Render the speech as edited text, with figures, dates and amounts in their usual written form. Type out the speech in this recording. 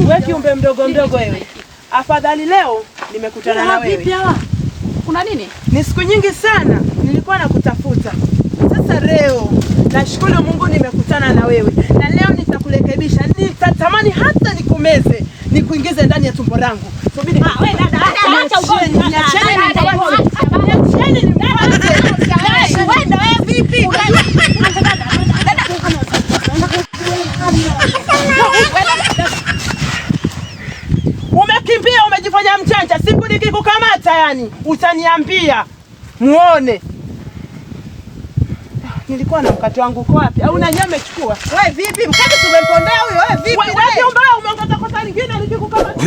Wewe kiumbe mdogo wewe. Afadhali leo nimekutana na wewe. Kuna nini? Ni siku nyingi sana nilikuwa nakutafuta. Sasa leo nashukuru Mungu nimekutana na wewe. Na leo nitakurekebisha. Nitatamani hata nikumeze, nikuingize ndani ya tumbo langu. Subiri. Wewe dada, acha ugomvi. Wewe vipi? Umekimbia, umejifanya mjanja. Siku nikikukamata yani utaniambia. Muone. Nilikuwa na mkate wangu uko wapi? Au na nyama umechukua? Wewe vipi? Mkate tumempondea huyo. Wewe vipi? Wewe mbaya umeongeza kosa lingine nikikukamata.